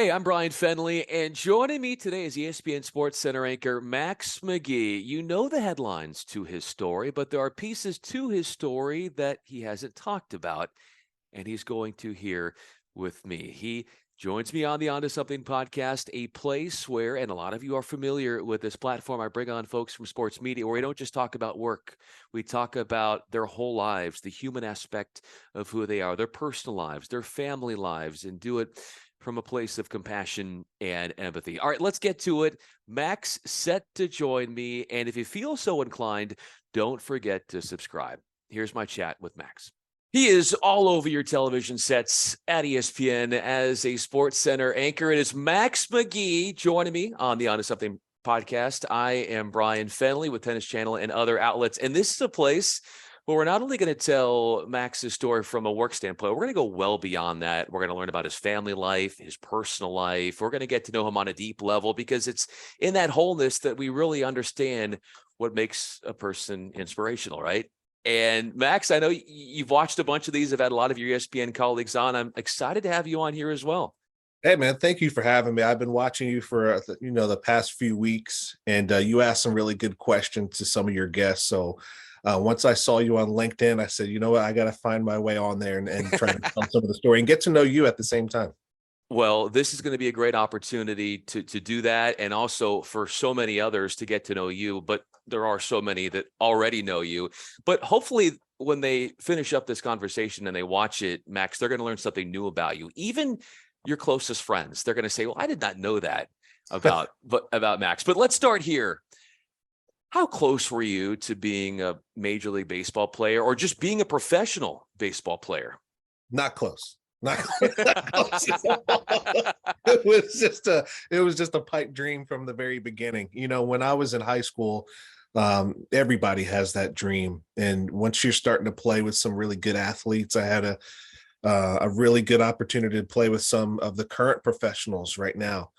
Hey, I'm Bryan Fenley, and joining me today is ESPN SportsCenter anchor Max McGee. You know the headlines to his story, but there are pieces to his story that he hasn't talked about, and he's going to hear with me. He joins me on the Onto Something podcast, a place where, and a lot of you are familiar with this platform, I bring on folks from sports media where we don't just talk about work. We talk about their whole lives, the human aspect of who they are, their personal lives, their family lives, and do it from a place of compassion and empathy. All right, let's get to it. Max set to join me, and if you feel so inclined, don't forget to subscribe. Here's my chat with Max. He is all over your television sets at ESPN as a SportsCenter anchor. It is Max McGee joining me on the Onto Something podcast. I am Bryan Fenley with Tennis Channel and other outlets, and this is a place where we're not only going to tell Max's story from a work standpoint, we're going to go well beyond that. We're going to learn about his family life, his personal life. We're going to get to know him on a deep level because it's in that wholeness that we really understand what makes a person inspirational, right? And Max, I know you've watched a bunch of these. I've had a lot of your ESPN colleagues on. I'm excited to have you on here as well. Hey man, thank you for having me. I've been watching you for the past few weeks, and you asked some really good questions to some of your guests. So once I saw you on LinkedIn, I said, you know what, I got to find my way on there and try to tell some of the story and get to know you at the same time. Well, this is going to be a great opportunity to do that, and also for so many others to get to know you. But there are so many that already know you. But hopefully, when they finish up this conversation and they watch it, Max, they're going to learn something new about you. Even your closest friends, they're going to say, "Well, I did not know that about Max." But let's start here. How close were you to being a Major League Baseball player, or just being a professional baseball player? Not close. Not close. It was just a pipe dream from the very beginning. When I was in high school, everybody has that dream. And once you're starting to play with some really good athletes, I had a really good opportunity to play with some of the current professionals right now.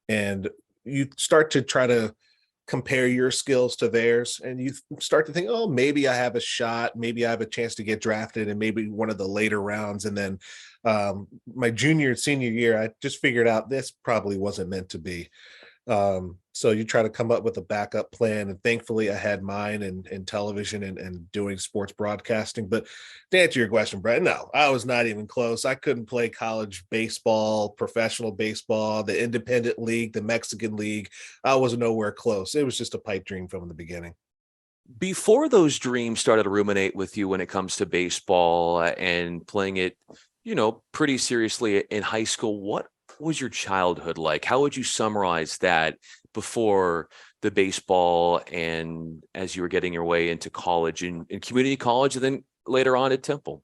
And you start to try to compare your skills to theirs, and you start to think, oh, maybe I have a shot, maybe I have a chance to get drafted and maybe one of the later rounds. And then my junior and senior year, I just figured out this probably wasn't meant to be. So you try to come up with a backup plan, and thankfully I had mine in television and doing sports broadcasting. But to answer your question, Brett, no, I was not even close. I couldn't play college baseball, professional baseball, the independent league, the Mexican league. I was nowhere close. It was just a pipe dream from the beginning. Before those dreams started to ruminate with you when it comes to baseball and playing it, pretty seriously in high school, what was your childhood like? How would you summarize that before the baseball and as you were getting your way into college and in community college and then later on at Temple?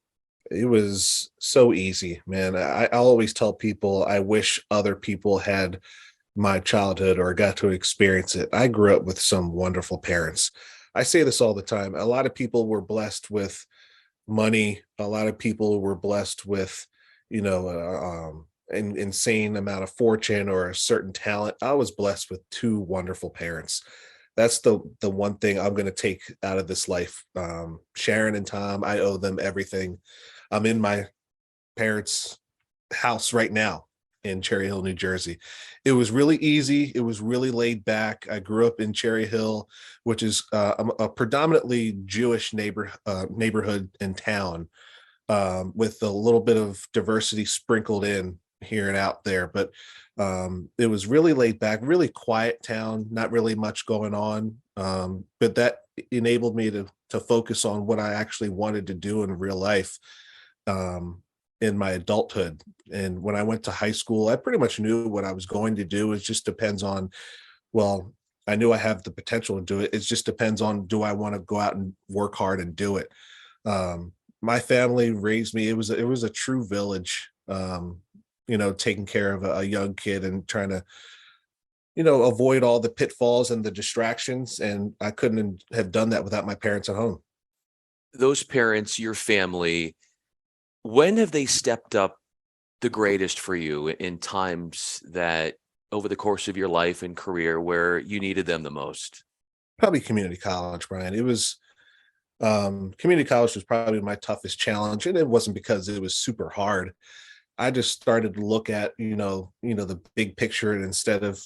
It was so easy, man. I always tell people I wish other people had my childhood or got to experience it. I grew up with some wonderful parents. I say this all the time. A lot of people were blessed with money. A lot of people were blessed with, an insane amount of fortune or a certain talent. I was blessed with two wonderful parents. That's the one thing I'm going to take out of this life. Sharon and Tom, I owe them everything. I'm in my parents' house right now in Cherry Hill, New Jersey. It was really easy. It was really laid back. I grew up in Cherry Hill, which is a predominantly Jewish neighborhood and town, with a little bit of diversity sprinkled in here and out there. But it was really laid back, really quiet town, not really much going on. But that enabled me to focus on what I actually wanted to do in real life. In my adulthood. And when I went to high school, I pretty much knew what I was going to do. It just depends on, well, I knew I have the potential to do it. It just depends on, do I want to go out and work hard and do it? My family raised me. It was a true village, taking care of a young kid and trying to, avoid all the pitfalls and the distractions. And I couldn't have done that without my parents at home. Those parents, your family, when have they stepped up the greatest for you in times that over the course of your life and career where you needed them the most? Probably community college, Brian. It was community college was probably my toughest challenge, and it wasn't because it was super hard. I just started to look at, the big picture, and instead of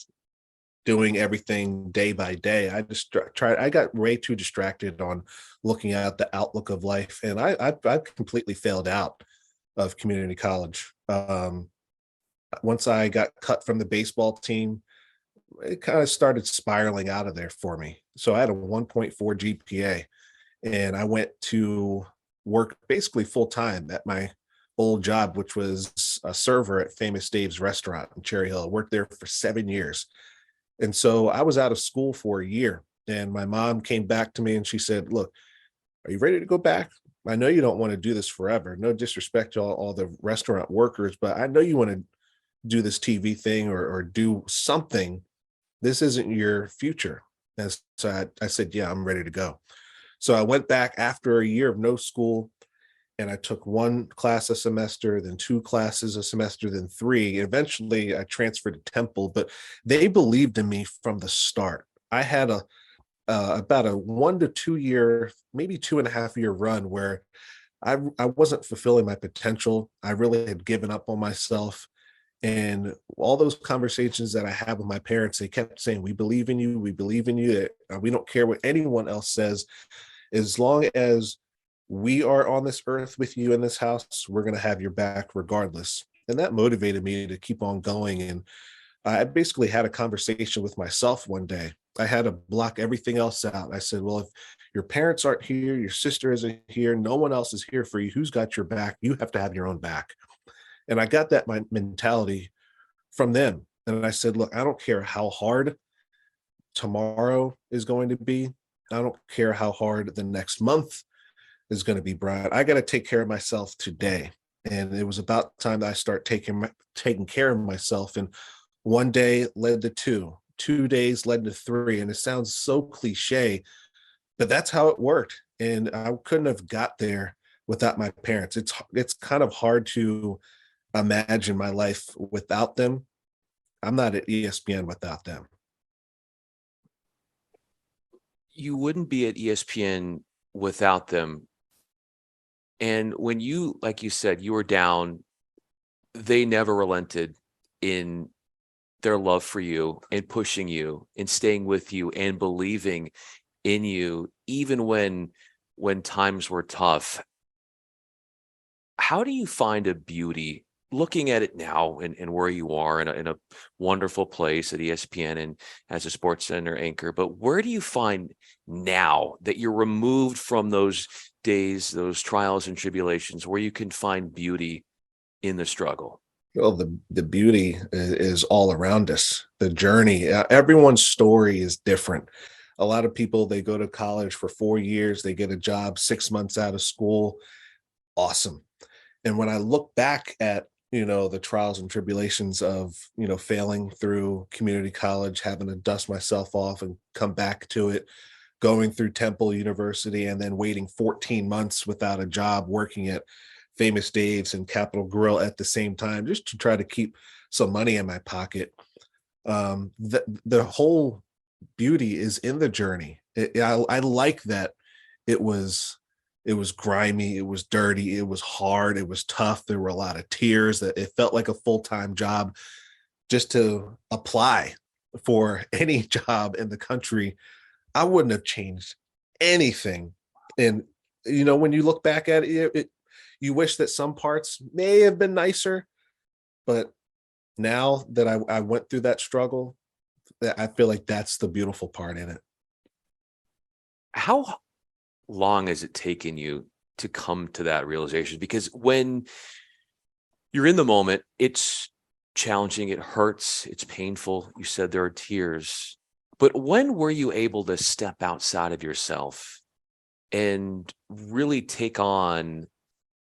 doing everything day by day, I just tried. I got way too distracted on looking at the outlook of life, and I completely failed out of community college. Once I got cut from the baseball team, it kind of started spiraling out of there for me. So I had a 1.4 GPA, and I went to work basically full time at my old job, which was a server at Famous Dave's restaurant in Cherry Hill. I worked there for 7 years. And so I was out of school for a year. And my mom came back to me and she said, "Look, are you ready to go back? I know you don't want to do this forever. No disrespect to all the restaurant workers, but I know you want to do this TV thing, or do something. This isn't your future." And so I said, "Yeah, I'm ready to go." So I went back after a year of no school, and I took one class a semester, then two classes a semester, then three. Eventually, I transferred to Temple, but they believed in me from the start. I had about a 1 to 2 year, maybe 2.5 year run where I wasn't fulfilling my potential. I really had given up on myself. And all those conversations that I had with my parents, they kept saying, "We believe in you. We believe in you. We don't care what anyone else says. As long as we are on this earth with you in this house, we're going to have your back regardless." And that motivated me to keep on going. And I basically had a conversation with myself one day. I had to block everything else out. I said, "Well, if your parents aren't here, your sister isn't here, no one else is here for you, who's got your back? You have to have your own back." And I got that my mentality from them. And I said, "Look, I don't care how hard tomorrow is going to be. I don't care how hard the next month is going to be, Brian. I got to take care of myself today." And it was about time that I start taking care of myself. And one day led to two, 2 days led to three. And it sounds so cliche, but that's how it worked. And I couldn't have got there without my parents. It's kind of hard to imagine my life without them. I'm not at ESPN without them. You wouldn't be at ESPN without them. And when you, like you said, you were down, they never relented in their love for you and pushing you and staying with you and believing in you, even when times were tough. How do you find a beauty looking at it now, and where you are in a wonderful place at ESPN and as a sports center anchor, but where do you find now that you're removed from those days, those trials and tribulations, where you can find beauty in the struggle? Well, the beauty is all around us. The journey, everyone's story is different. A lot of people, they go to college for 4 years, they get a job 6 months out of school. Awesome. And when I look back at, the trials and tribulations of, failing through community college, having to dust myself off and come back to it, going through Temple University, and then waiting 14 months without a job, working at Famous Dave's and Capitol Grill at the same time, just to try to keep some money in my pocket. The whole beauty is in the journey. I like that it was it was grimy, it was dirty, it was hard, it was tough. There were a lot of tears. That it felt like a full-time job just to apply for any job in the country. I wouldn't have changed anything. And when you look back at it, you wish that some parts may have been nicer, but now that I went through that struggle, I feel like that's the beautiful part in it. How long has it taken you to come to that realization? Because when you're in the moment, it's challenging, it hurts, it's painful. You said there are tears. But when were you able to step outside of yourself and really take on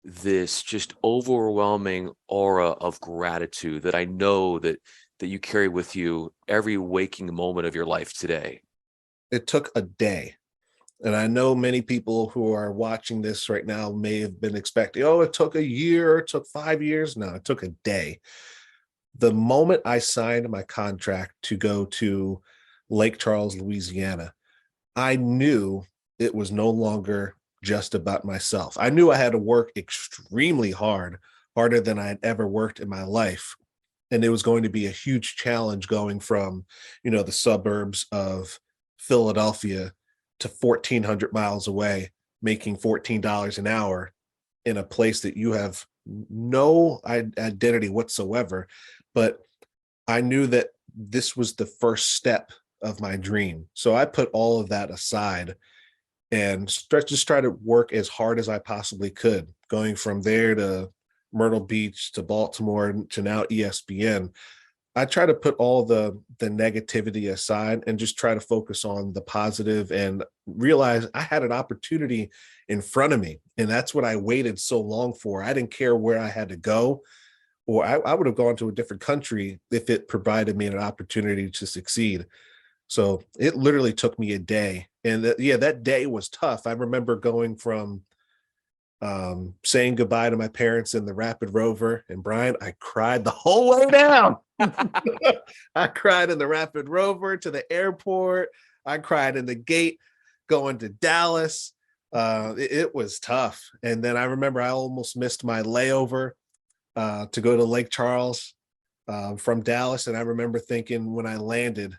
this just overwhelming aura of gratitude that I know that you carry with you every waking moment of your life today? It took a day. And I know many people who are watching this right now may have been expecting, "Oh, it took a year, it took 5 years." No, it took a day. The moment I signed my contract to go to Lake Charles, Louisiana, I knew it was no longer just about myself. I knew I had to work extremely hard harder than I'd ever worked in my life. And it was going to be a huge challenge going from, the suburbs of Philadelphia to 1,400 miles away, making $14 an hour in a place that you have no identity whatsoever. But I knew that this was the first step of my dream. So I put all of that aside and just try to work as hard as I possibly could, going from there to Myrtle Beach to Baltimore to now ESPN. I try to put all the negativity aside and just try to focus on the positive and realize I had an opportunity in front of me. And that's what I waited so long for. I didn't care where I had to go, or I would have gone to a different country if it provided me an opportunity to succeed. So it literally took me a day. And yeah, that day was tough. I remember going from saying goodbye to my parents in the Rapid Rover, and Brian, I cried the whole way down. I cried in the Rapid Rover to the airport. I cried in the gate going to Dallas. It was tough. And then I remember I almost missed my layover to go to Lake Charles from Dallas. And I remember thinking when I landed,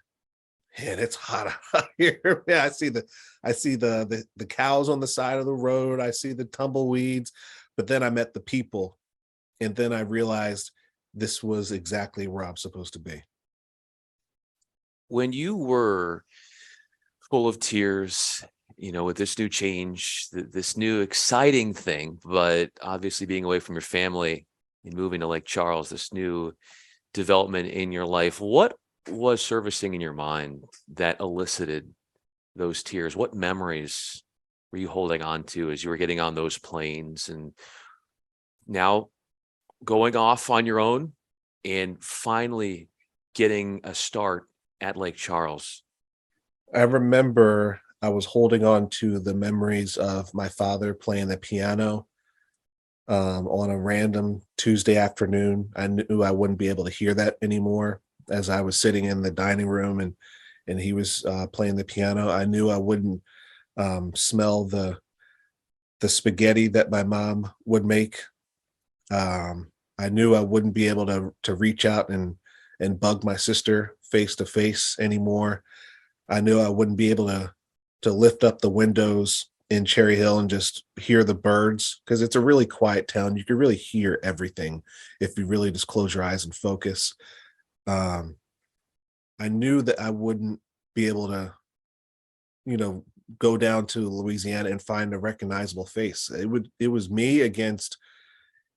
man, it's hot out here. Yeah, I see the cows on the side of the road. I see the tumbleweeds, but then I met the people, and then I realized this was exactly where I'm supposed to be. When you were full of tears, with this new change, this new exciting thing, but obviously being away from your family and moving to Lake Charles, this new development in your life, what was surfacing in your mind that elicited those tears? What memories were you holding on to as you were getting on those planes and now going off on your own and finally getting a start at Lake Charles? I remember I was holding on to the memories of my father playing the piano on a random Tuesday afternoon. I knew I wouldn't be able to hear that anymore as I was sitting in the dining room and he was playing the piano. I knew I wouldn't smell the spaghetti that my mom would make. I knew I wouldn't be able to reach out and bug my sister face to face anymore. I knew I wouldn't be able to lift up the windows in Cherry Hill and just hear the birds because it's a really quiet town. You can really hear everything if you really just close your eyes and focus. Um, I knew that I wouldn't be able to, you know, go down to Louisiana and find a recognizable face. It was me against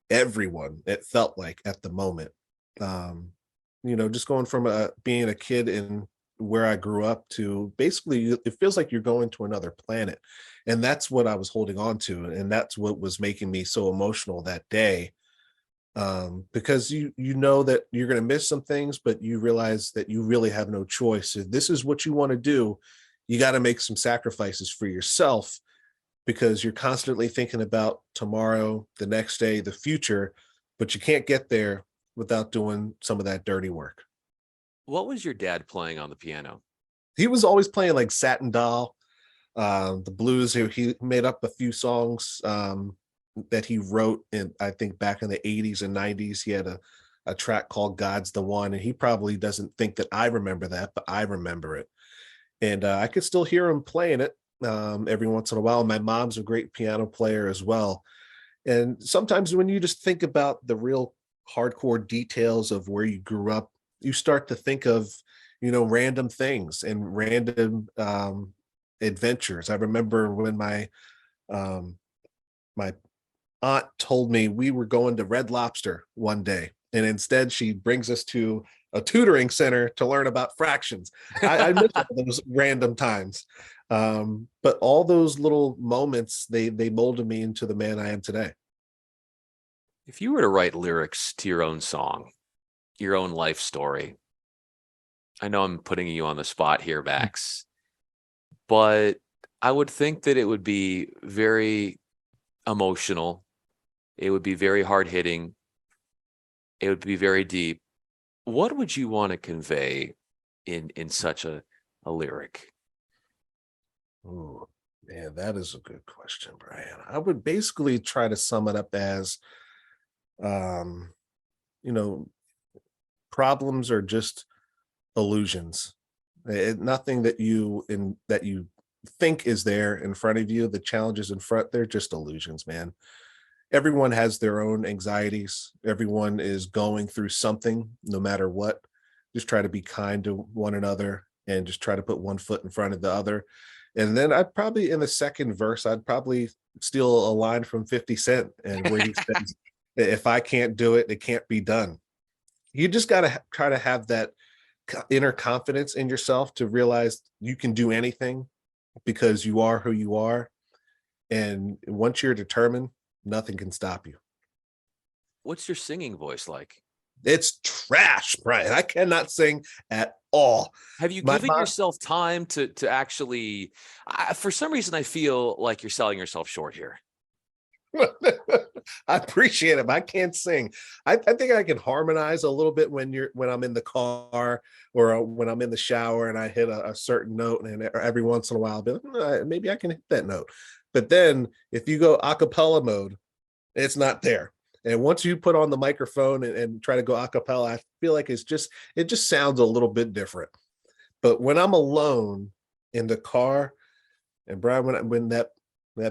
everyone. It felt like at the moment. Just going from being a kid in where I grew up to basically it feels like you're going to another planet. And that's what I was holding on to. And that's what was making me so emotional that day. Because you know that you're going to miss some things, but you realize that you really have no choice. If this is what you want to do, you got to make some sacrifices for yourself because you're constantly thinking about tomorrow, the next day, the future, but you can't get there without doing some of that dirty work. What was your dad playing on the piano? He was always playing like Satin Doll, the blues. He made up a few songs that he wrote in, I think, back in the 80s and 90s. He had a track called God's the One, and he probably doesn't think that I remember that, but I remember it. And I could still hear him playing it every once in a while. My mom's a great piano player as well. And sometimes when you just think about the real hardcore details of where you grew up, you start to think of, random things and random adventures. I remember when um, my aunt told me we were going to Red Lobster one day, and instead she brings us to a tutoring center to learn about fractions. I miss all those random times, but all those little moments they molded me into the man I am today. If you were to write lyrics to your own song, your own life story, I know I'm putting you on the spot here, Max, but I would think that it would be very emotional. It would be very hard hitting. It would be very deep. What would you want to convey in such a lyric? Oh man, that is a good question, Brian. I would basically try to sum it up as um, you know, problems are just illusions. Nothing that you think is there in front of you, the challenges in front, they're just illusions, man. Everyone has their own anxieties. Everyone is going through something, no matter what. Just try to be kind to one another and just try to put one foot in front of the other. And then I'd probably, in the second verse, I'd probably steal a line from 50 Cent, and where he says, if I can't do it, it can't be done. You just got to try to have that inner confidence in yourself to realize you can do anything because you are who you are. And once you're determined, nothing can stop you. What's your singing voice like? It's trash, Brian. I cannot sing at all. Have you My given mom, yourself time to actually for some reason I feel like you're selling yourself short here. I appreciate it, but I can't sing. I think I can harmonize a little bit when I'm in the car, or when I'm in the shower and I hit a certain note, and every once in a while I'll be like, maybe I can hit that note. But then if you go a cappella mode, it's not there. And once you put on the microphone and try to go a cappella, I feel like it just sounds a little bit different. But when I'm alone in the car, and Brian, when that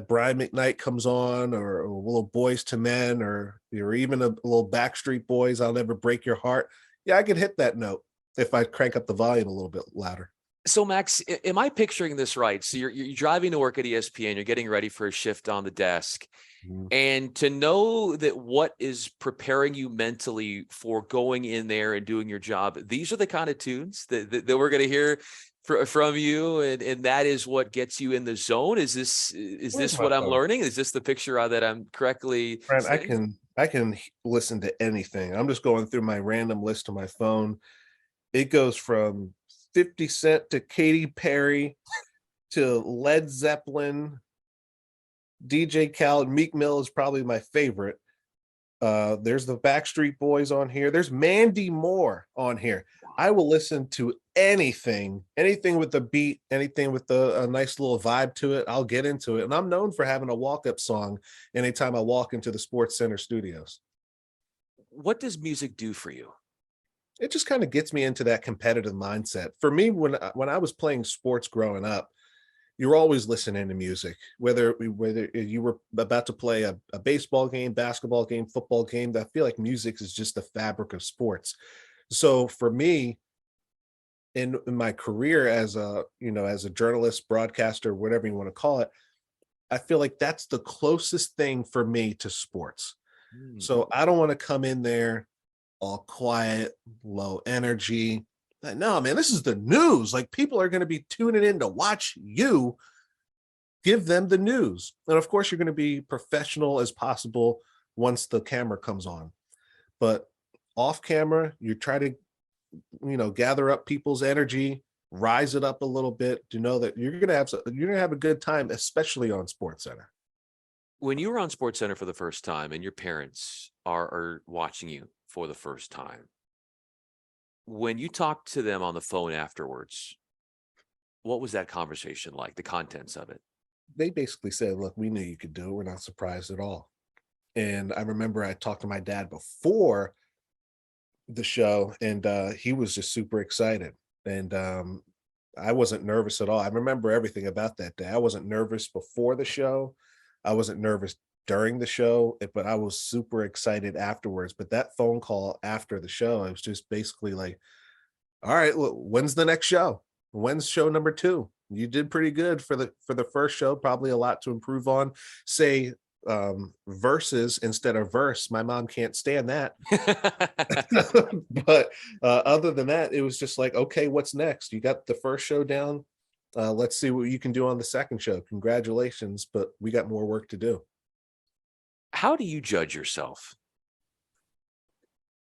Brian McKnight comes on, or a little Boys to Men, or even a little Backstreet Boys, I'll Never Break Your Heart. Yeah, I could hit that note if I crank up the volume a little bit louder. So Max, am I picturing this right? So you're driving to work at ESPN, you're getting ready for a shift on the desk. Mhm. And to know that what is preparing you mentally for going in there and doing your job, these are the kind of tunes that we're going to hear from you, and that is what gets you in the zone. Is Where's this my what I'm phone? learning? Is this the picture that I'm correctly Brian, saying? I can listen to anything. I'm just going through my random list on my phone. It goes from 50 Cent to Katy Perry to Led Zeppelin, DJ Khaled. Meek Mill is probably my favorite. There's the Backstreet Boys on here. There's Mandy Moore on here. I will listen to anything with the beat, anything with a nice little vibe to it. I'll get into it. And I'm known for having a walk-up song anytime I walk into the Sports Center studios. What does music do for you? It just kind of gets me into that competitive mindset. For me, when I was playing sports growing up, you're always listening to music, whether you were about to play a baseball game, basketball game, football game. I feel like music is just the fabric of sports. So for me, in my career as a journalist, broadcaster, whatever you want to call it, I feel like that's the closest thing for me to sports. Hmm. So I don't want to come in there all quiet, low energy. Like, no, man, this is the news. Like, people are going to be tuning in to watch you give them the news. And of course, you're going to be professional as possible once the camera comes on. But off camera, you try to, gather up people's energy, rise it up a little bit to know that you're going to have a good time, especially on Sports Center. When you were on SportsCenter for the first time and your parents are watching you for the first time, when you talked to them on the phone afterwards, what was that conversation like, the contents of it? They basically said, look, we knew you could do it. We're not surprised at all. And I remember I talked to my dad before the show, and he was just super excited. And I wasn't nervous at all. I remember everything about that day. I wasn't nervous before the show. I wasn't nervous during the show, but I was super excited afterwards. But that phone call after the show, I was just basically like, all right, well, when's the next show? When's show number two? You did pretty good for the first show, probably a lot to improve on. Say verses instead of verse. My mom can't stand that. But other than that, it was just like, okay, what's next? You got the first show down. Let's see what you can do on the second show. Congratulations, but we got more work to do. How do you judge yourself?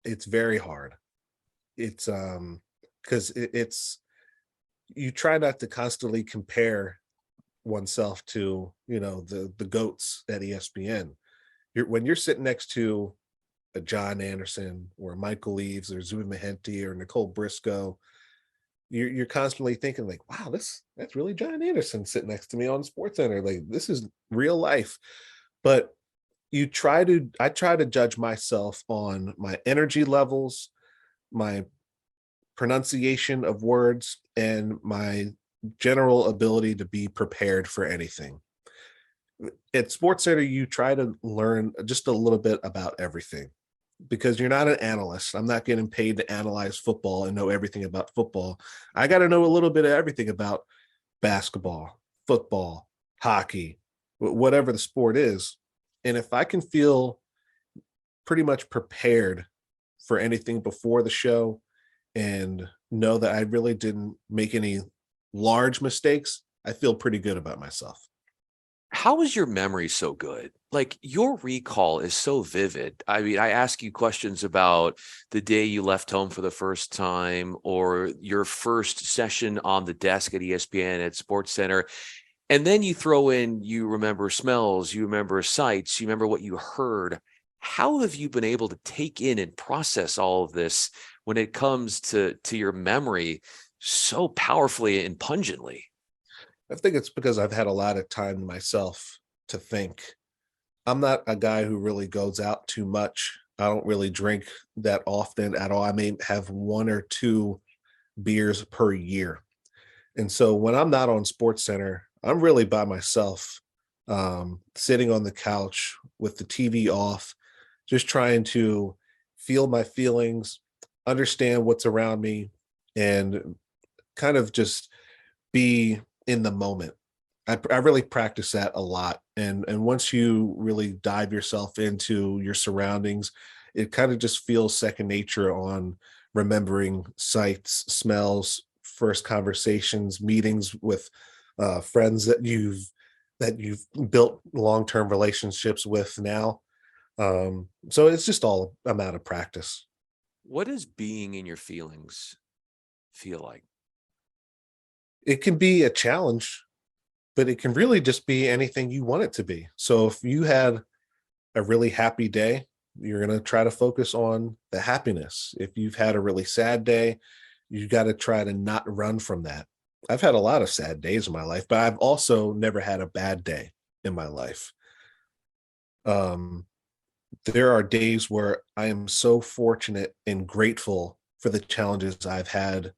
It's very hard. It's because it's you try not to constantly compare oneself to the goats at ESPN. When you're sitting next to a John Anderson or Michael Eaves or Zuba Mahenti or Nicole Briscoe, you're constantly thinking like, wow, that's really John Anderson sitting next to me on SportsCenter. Like, this is real life. But I try to judge myself on my energy levels, my pronunciation of words, and my general ability to be prepared for anything. At SportsCenter, you try to learn just a little bit about everything because you're not an analyst. I'm not getting paid to analyze football and know everything about football. I got to know a little bit of everything about basketball, football, hockey, whatever the sport is. And if I can feel pretty much prepared for anything before the show and know that I really didn't make any large mistakes, I feel pretty good about myself. How is your memory so good? Like your recall is so vivid. I mean, I ask you questions about the day you left home for the first time or your first session on the desk at ESPN at SportsCenter. And then you throw in, you remember smells, you remember sights, you remember what you heard. How have you been able to take in and process all of this when it comes to your memory so powerfully and pungently? I think it's because I've had a lot of time myself to think. I'm not a guy who really goes out too much. I don't really drink that often at all. I may have one or two beers per year. And so when I'm not on SportsCenter, I'm really by myself, sitting on the couch with the TV off, just trying to feel my feelings, understand what's around me, and kind of just be in the moment. I really practice that a lot. And once you really dive yourself into your surroundings, it kind of just feels second nature on remembering sights, smells, first conversations, meetings with friends that you've built long-term relationships with now. So it's just all a matter of practice. What does being in your feelings feel like? It can be a challenge, but it can really just be anything you want it to be. So if you had a really happy day, you're going to try to focus on the happiness. If you've had a really sad day, you got to try to not run from that. I've had a lot of sad days in my life, but I've also never had a bad day in my life. Um, there are days where I am so fortunate and grateful for the challenges I've had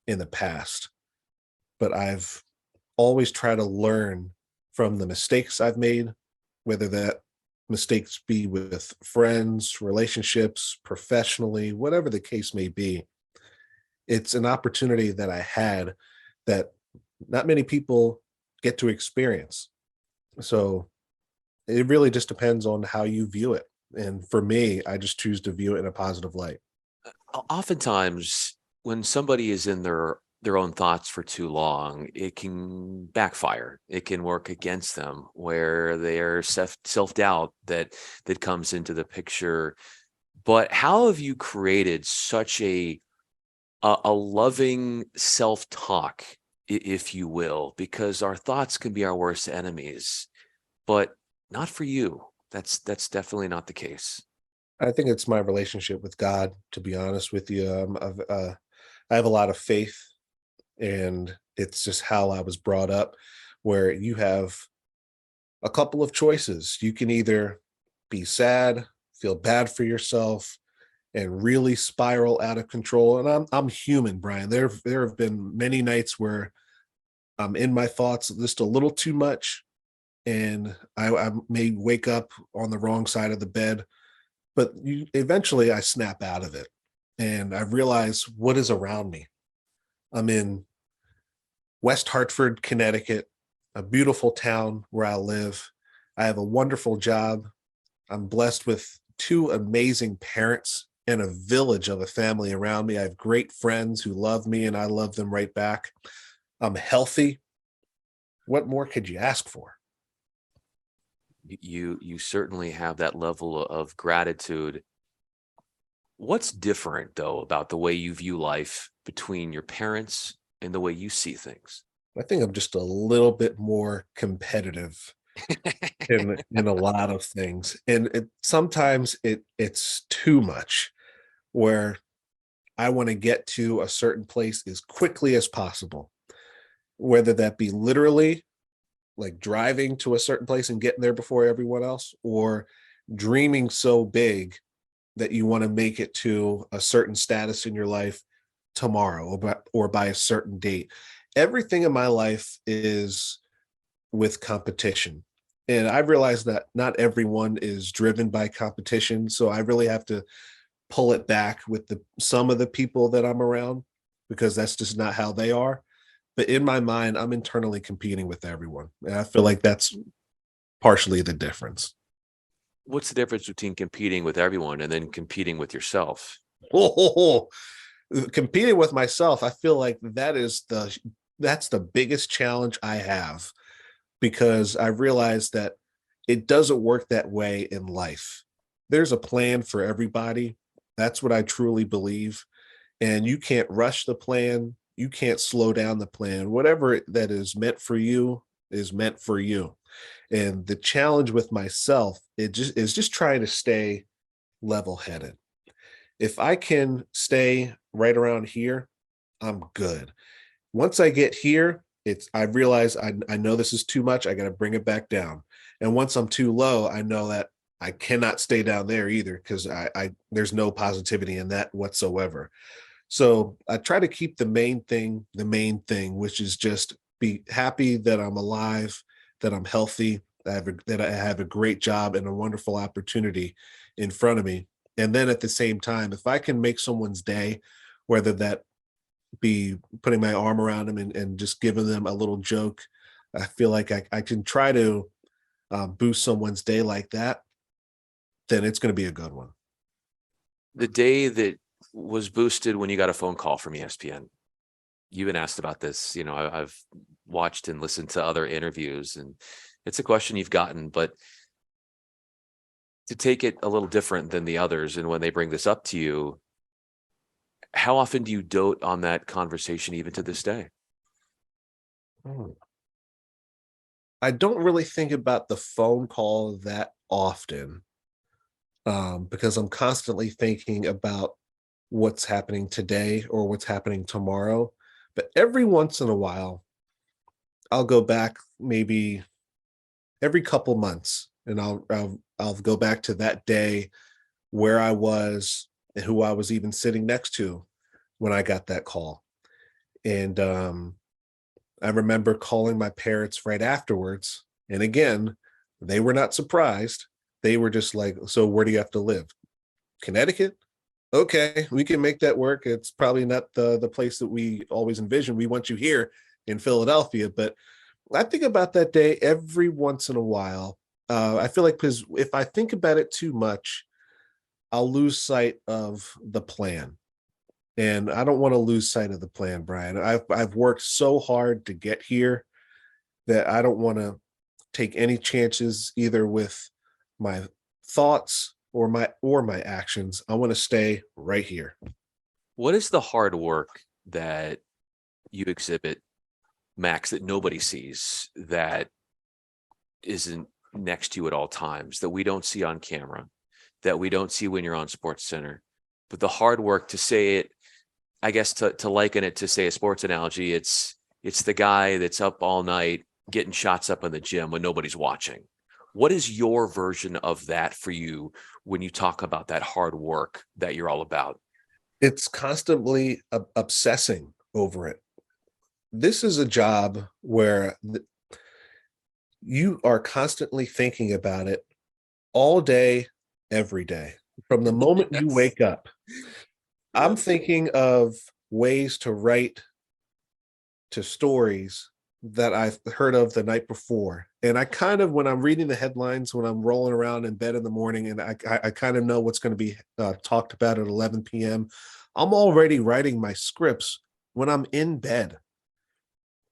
in the past, but I've always tried to learn from the mistakes I've made, whether that mistakes be with friends, relationships, professionally, whatever the case may be. It's an opportunity that I had that not many people get to experience. So it really just depends on how you view it. And for me, I just choose to view it in a positive light. Oftentimes, when somebody is in their own thoughts for too long, it can backfire. It can work against them, where their self doubt that comes into the picture. But how have you created such a loving self talk, if you will? Because our thoughts can be our worst enemies, but not for you. That's definitely not the case. I think it's my relationship with God, to be honest with you. I have a lot of faith, and it's just how I was brought up, where you have a couple of choices. You can either be sad, feel bad for yourself, and really spiral out of control. And I'm human, Brian. There have been many nights where I'm in my thoughts just a little too much, and I may wake up on the wrong side of the bed. But eventually, I snap out of it, and I realize what is around me. I'm in West Hartford, Connecticut, a beautiful town where I live. I have a wonderful job. I'm blessed with two amazing parents and a village of a family around me. I have great friends who love me, and I love them right back. I'm healthy. What more could you ask for? You certainly have that level of gratitude. What's different though about the way you view life between your parents and the way you see things? I think I'm just a little bit more competitive in a lot of things, and sometimes it's too much. Where I want to get to a certain place as quickly as possible, whether that be literally like driving to a certain place and getting there before everyone else, or dreaming so big that you want to make it to a certain status in your life tomorrow or by a certain date. Everything in my life is with competition. And I realize that not everyone is driven by competition. So I really have to pull it back with some of the people that I'm around because that's just not how they are. But in my mind, I'm internally competing with everyone. And I feel like that's partially the difference. What's the difference between competing with everyone and then competing with yourself? Competing with myself, I feel like that's the biggest challenge I have because I realized that it doesn't work that way in life. There's a plan for everybody. That's what I truly believe. And you can't rush the plan. You can't slow down the plan. Whatever that is meant for you is meant for you. And the challenge with myself, it just is just trying to stay level headed. If I can stay right around here, I'm good. Once I get here, I realize I know this is too much. I got to bring it back down. And once I'm too low, I know that I cannot stay down there either because I there's no positivity in that whatsoever. So I try to keep the main thing, which is just be happy that I'm alive, that I'm healthy, that I have a great job and a wonderful opportunity in front of me. And then at the same time, if I can make someone's day, whether that be putting my arm around them and just giving them a little joke, I feel like I can try to boost someone's day like that, then it's going to be a good one. The day that was boosted when you got a phone call from ESPN. You've been asked about this. I've watched and listened to other interviews, and it's a question you've gotten, but to take it a little different than the others, and when they bring this up to you, how often do you dote on that conversation even to this day? Hmm. I don't really think about the phone call that often because I'm constantly thinking about what's happening today or what's happening tomorrow. But every once in a while, I'll go back maybe every couple months and I'll go back to that day where I was and who I was even sitting next to when I got that call. And I remember calling my parents right afterwards. And again, they were not surprised. They were just like, "So where do you have to live? Connecticut? Okay, we can make that work. It's probably not the place that we always envision. We want you here in Philadelphia." But I think about that day every once in a while. I feel like because if I think about it too much, I'll lose sight of the plan. And I don't want to lose sight of the plan, Brian. I've worked so hard to get here that I don't want to take any chances either with my thoughts or my actions. I want to stay right here. What is the hard work that you exhibit, Max, that nobody sees, that isn't next to you at all times, that we don't see on camera, that we don't see when you're on SportsCenter? But the hard work, to say it, I guess, to liken it to, say, a sports analogy, it's the guy that's up all night getting shots up in the gym when nobody's watching. What is your version of that for you when you talk about that hard work that you're all about? It's constantly obsessing over it. This is a job where you are constantly thinking about it all day, every day. From the moment you Yes. wake up, I'm Yes. thinking of ways to write to stories that I've heard of the night before. And I kind of, when I'm reading the headlines, when I'm rolling around in bed in the morning, and I kind of know what's going to be talked about at 11 p.m., I'm already writing my scripts when I'm in bed.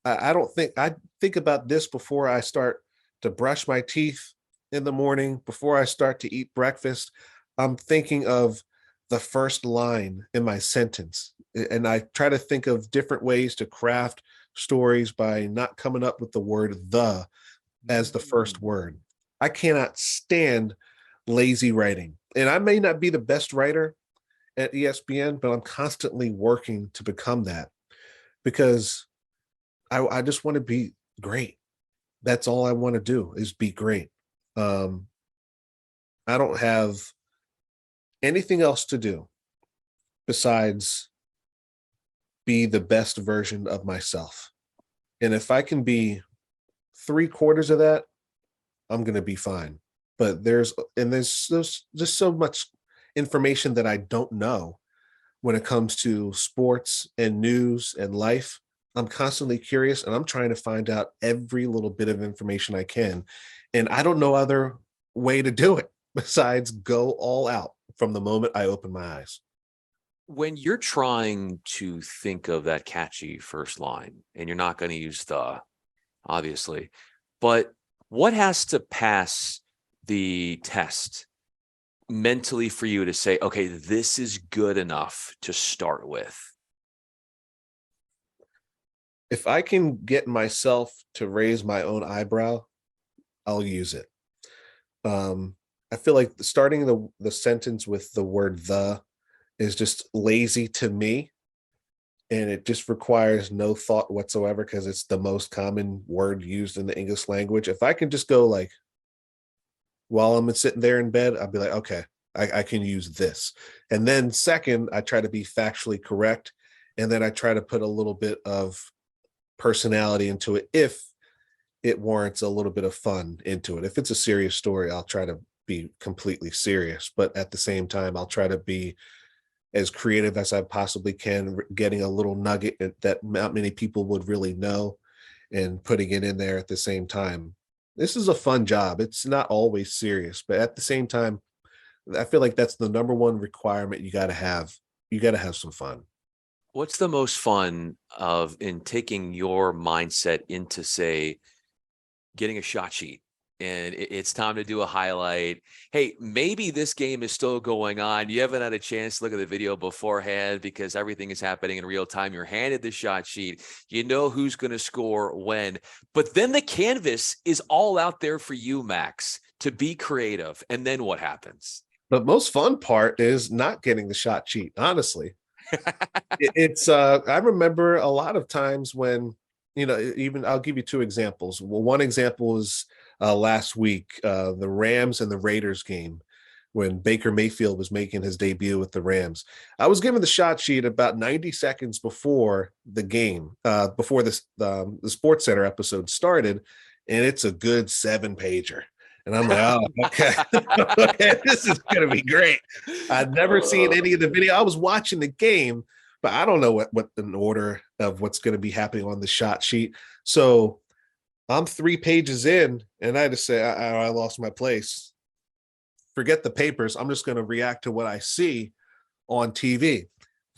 I don't think I think about this before I start to brush my teeth in the morning, before I start to eat breakfast. I'm thinking of the first line in my sentence. And I try to think of different ways to craft stories by not coming up with the word the as the first word. I cannot stand lazy writing. And I may not be the best writer at ESPN, but I'm constantly working to become that because I just want to be great. That's all I want to do is be great. Um, I don't have anything else to do besides be the best version of myself. And if I can be three-quarters of that, I'm going to be fine. But there's just so much information that I don't know when it comes to sports and news and life. I'm constantly curious and I'm trying to find out every little bit of information I can. And I don't know other way to do it besides go all out from the moment I open my eyes. When you're trying to think of that catchy first line, and you're not going to use the, obviously, but what has to pass the test mentally for you to say, okay, this is good enough to start with? If I can get myself to raise my own eyebrow, I'll use it. I feel like starting the sentence with the word "the" is just lazy to me, and it just requires no thought whatsoever because it's the most common word used in the English language. If I can just go like while I'm sitting there in bed, I'll be like, okay, I can use this. And then second, I try to be factually correct, and then I try to put a little bit of personality into it if it warrants a little bit of fun into it. If it's a serious story, I'll try to be completely serious, but at the same time, I'll try to be as creative as I possibly can, getting a little nugget that not many people would really know and putting it in there at the same time. This is a fun job. It's not always serious, but at the same time, I feel like that's the number one requirement you got to have. You got to have some fun. What's the most fun of in taking your mindset into, say, getting a shot sheet and it's time to do a highlight? Hey, maybe this game is still going on. You haven't had a chance to look at the video beforehand because everything is happening in real time. You're handed the shot sheet. You know who's going to score when. But then the canvas is all out there for you, Max, to be creative. And then what happens? The most fun part is not getting the shot sheet, honestly. It's I remember a lot of times when, even I'll give you two examples. Well, one example is last week, the Rams and the Raiders game when Baker Mayfield was making his debut with the Rams. I was given the shot sheet about 90 seconds before the game, before the SportsCenter episode started, and it's a good 7-pager. And I'm like, oh, okay. Okay, this is gonna be great. I'd never seen any of the video. I was watching the game, but I don't know what an order of what's going to be happening on the shot sheet. So I'm 3 pages in, and I just say, I lost my place. Forget the papers. I'm just going to react to what I see on TV.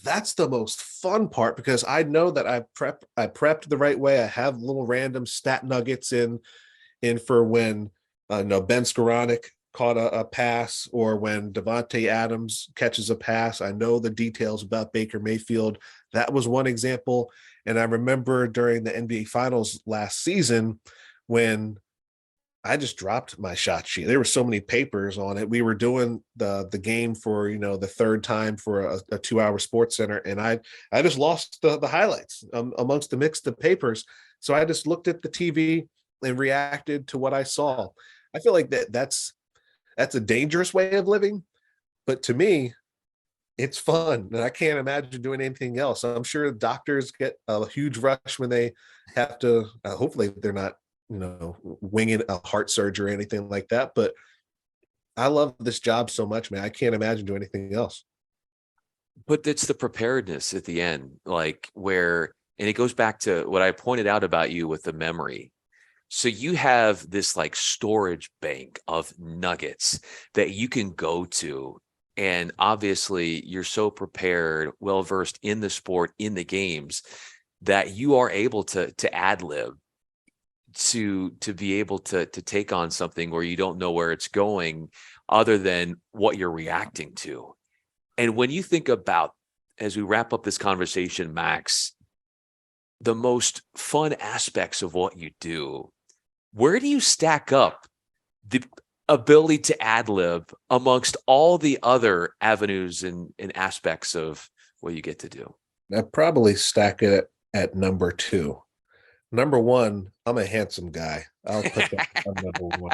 That's the most fun part because I know that I prepped the right way. I have little random stat nuggets in for when Ben Skoranek caught a pass or when Devontae Adams catches a pass. I know the details about Baker Mayfield. That was one example. And I remember during the NBA Finals last season when I just dropped my shot sheet. There were so many papers on it. We were doing the game for the third time for a 2-hour Sports Center, and I just lost the highlights amongst the mix of papers. So I just looked at the TV and reacted to what I saw. I feel like that's a dangerous way of living, but to me, it's fun, and I can't imagine doing anything else. I'm sure doctors get a huge rush when they have to. Hopefully, they're not, winging a heart surgery or anything like that. But I love this job so much, man. I can't imagine doing anything else. But it's the preparedness at the end, like where, and it goes back to what I pointed out about you with the memory. So you have this like storage bank of nuggets that you can go to. And obviously you're so prepared, well versed in the sport, in the games, that you are able to ad lib, to be able to take on something where you don't know where it's going other than what you're reacting to. And when you think about, as we wrap up this conversation, Max, the most fun aspects of what you do, where do you stack up the ability to ad lib amongst all the other avenues and aspects of what you get to do? I'd probably stack it at number 2. Number 1, I'm a handsome guy. I'll put that on number 1.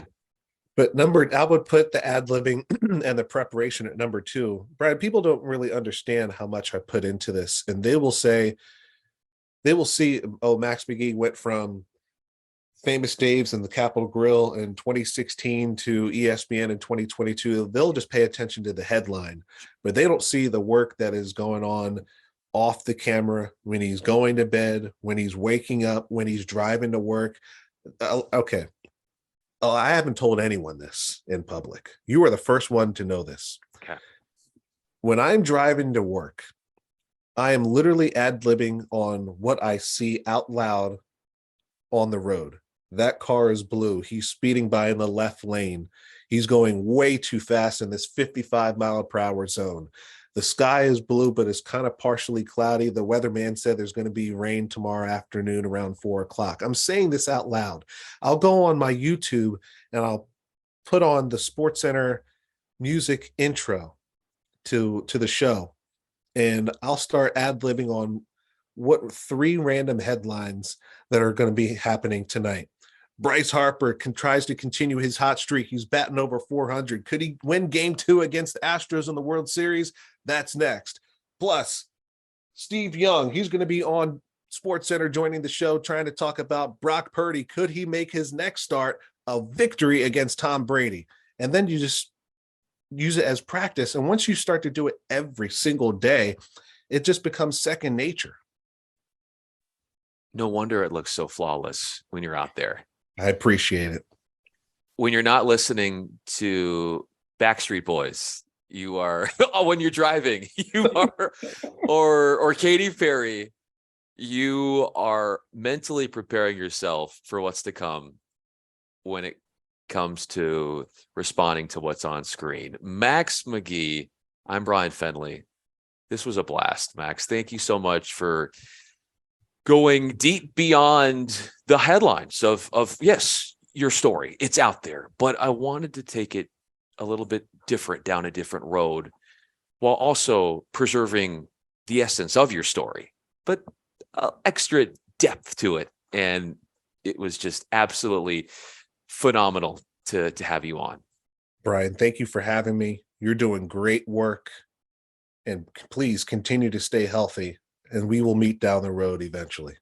But I would put the ad libbing and the preparation at number two. Brad, people don't really understand how much I put into this, and they will see, oh, Max McGee went from Famous Dave's and the Capitol Grill in 2016 to ESPN in 2022. They'll just pay attention to the headline, but they don't see the work that is going on off the camera when he's going to bed, when he's waking up, when he's driving to work. Okay. Oh, I haven't told anyone this in public. You are the first one to know this. Okay. When I'm driving to work, I am literally ad libbing on what I see out loud on the road. That car is blue. He's speeding by in the left lane. He's going way too fast in this 55-mile-per-hour zone. The sky is blue, but it's kind of partially cloudy. The weatherman said there's going to be rain tomorrow afternoon around 4 o'clock. I'm saying this out loud. I'll go on my YouTube and I'll put on the SportsCenter music intro to the show, and I'll start ad-libbing on what three random headlines that are going to be happening tonight. Bryce Harper tries to continue his hot streak. He's batting over 400. Could he win game 2 against the Astros in the World Series? That's next. Plus, Steve Young, he's going to be on SportsCenter joining the show trying to talk about Brock Purdy. Could he make his next start a victory against Tom Brady? And then you just use it as practice. And once you start to do it every single day, it just becomes second nature. No wonder it looks so flawless when you're out there. I appreciate it. When you're not listening to Backstreet Boys, you are when you're driving, you are or Katy Perry, you are mentally preparing yourself for what's to come when it comes to responding to what's on screen. Max McGee, I'm Bryan Fenley. This was a blast, Max. Thank you so much for going deep beyond the headlines of yes, your story. It's out there, but I wanted to take it a little bit different, down a different road, while also preserving the essence of your story, but extra depth to it. And it was just absolutely phenomenal to have you on. Bryan, thank you for having me. You're doing great work, and please continue to stay healthy, and we will meet down the road eventually.